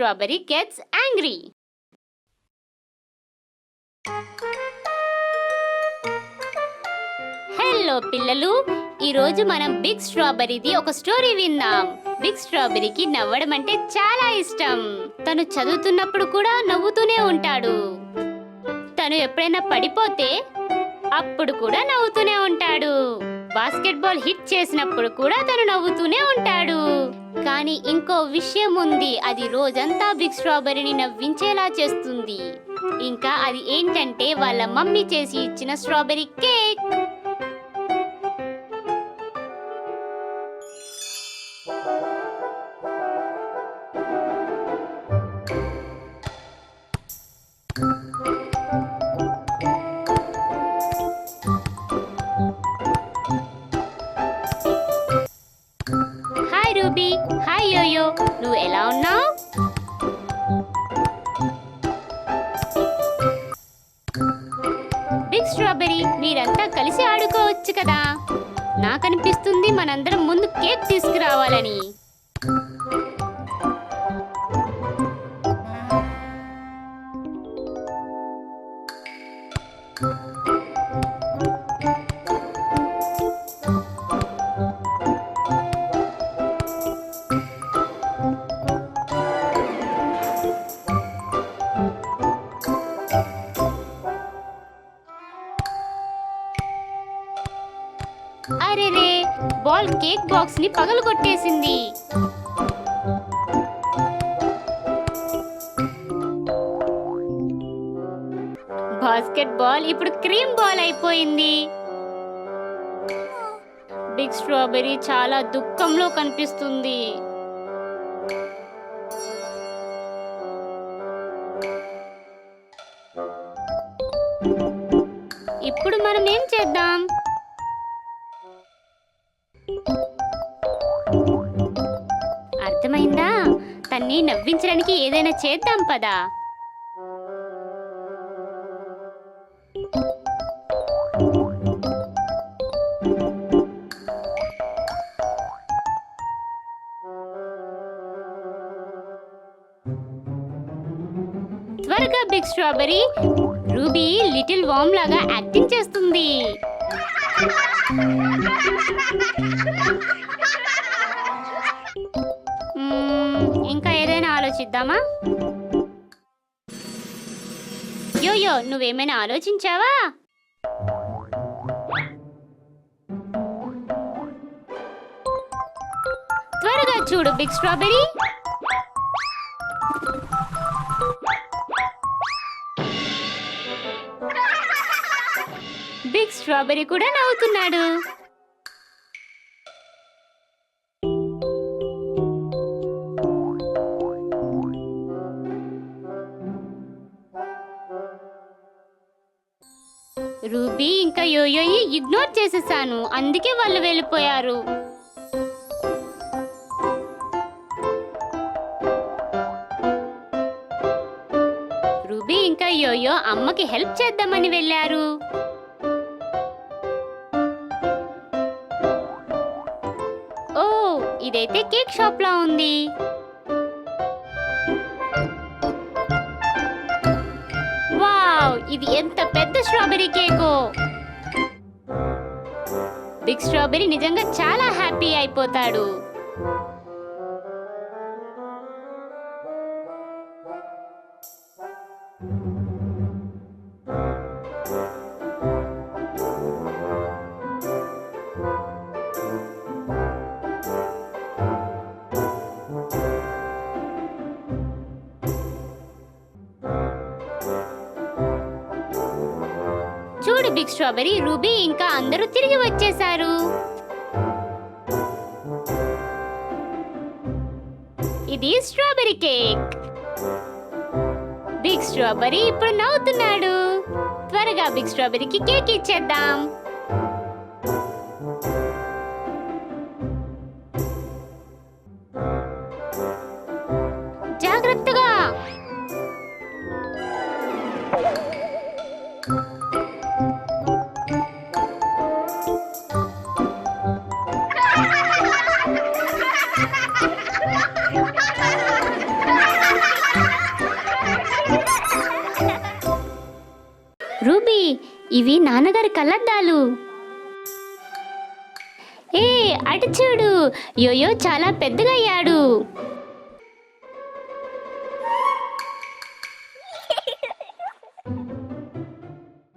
Strawberry gets angry. Hello పిల్లలు, ఈరోజు మనం బిగ్ స్ట్రాబెర్రీది ఒక స్టోరీ విందాం. బిగ్ స్ట్రాబెర్రీకి నవ్వడం అంటే చాలా ఇష్టం. తను చదువుతున్నప్పుడు కూడా నవ్వుతూనే ఉంటాడు. తను ఎప్పుడైనా పడిపోతే అప్పుడు కూడా నవ్వుతూనే ఉంటాడు. బాస్కెట్బాల్ హిట్ చేసినప్పుడు కూడా తను నవ్వుతూనే ఉంటాడు. కానీ ఇంకో విషయం ఉంది, అది రోజంతా బిగ్ స్ట్రాబెర్రీని నవ్వించేలా చేస్తుంది. ఇంకా అది ఏంటంటే వాళ్ళ మమ్మీ చేసి ఇచ్చిన strawberry cake. Hi Ruby, hi Yoyo, నువ్వు ఎలా ఉన్నావు? బిగ్ స్ట్రాబెర్రీ, మీరంతా కలిసి ఆడుకోవచ్చు కదా. నాకనిపిస్తుంది మనందరం ముందు కేక్ తీసుకురావాలని. అరెరే, బాల్ కేక్ బాక్స్ ని పగలగొట్టేసింది. బాస్కెట్ బాల్ ఇప్పుడు క్రీమ్ బాల్ అయిపోయింది. బిగ్ స్ట్రాబెర్రీ చాలా దుఃఖంలో కనిపిస్తుంది. ఇప్పుడు మనం ఏం చేద్దాం? అర్థమైందా? తన్ని నవ్వించడానికి ఏదైనా చేద్దాం పదా. త్వరగా బిగ్ స్ట్రాబెర్రీ. రూబీ లిటిల్ వామ్ లాగా యాక్టింగ్ చేస్తుంది. ఇంకా ఏదైనా ఆలోచిద్దామా? యోయో, నువ్వేమైనా ఆలోచించావా? త్వరగా చూడు బిగ్ స్ట్రాబెర్రీ. బిగ్ స్ట్రాబెర్రీ కూడా నవ్వుతున్నాడు. రూబీ ఇంకా యోయోని ఇగ్నోర్ చేసేసాను, అందుకే వాళ్ళు వెళ్ళిపోయారు. రూబీ ఇంకా యోయో అమ్మకి హెల్ప్ చేద్దామని వెళ్ళారు. ఓ, ఇదైతే కేక్ షాప్ లా ఉంది. ఇది ఎంత పెద్ద స్ట్రాబెర్రీ కేకో. బిగ్ స్ట్రాబెర్రీ నిజంగా చాలా హ్యాపీ అయిపోతాడు. చూడు బిగ్ స్ట్రాబెర్రీ, రూబీ ఇంకా అందరూ తిరిగి వచ్చేసారు. ఇది స్ట్రాబెర్రీ కేక్. బిగ్ స్ట్రాబెర్రీ ఇప్పుడు నవ్వుతున్నాడు. త్వరగా బిగ్ స్ట్రాబెర్రీకి కేక్ ఇచ్చేద్దాం. జాగ్రత్తగా. ఇవి నాన్నగారి కళ్ళద్దాలు. ఏ అటు చూడు, యోయో చాలా పెద్దగా అయ్యాడు.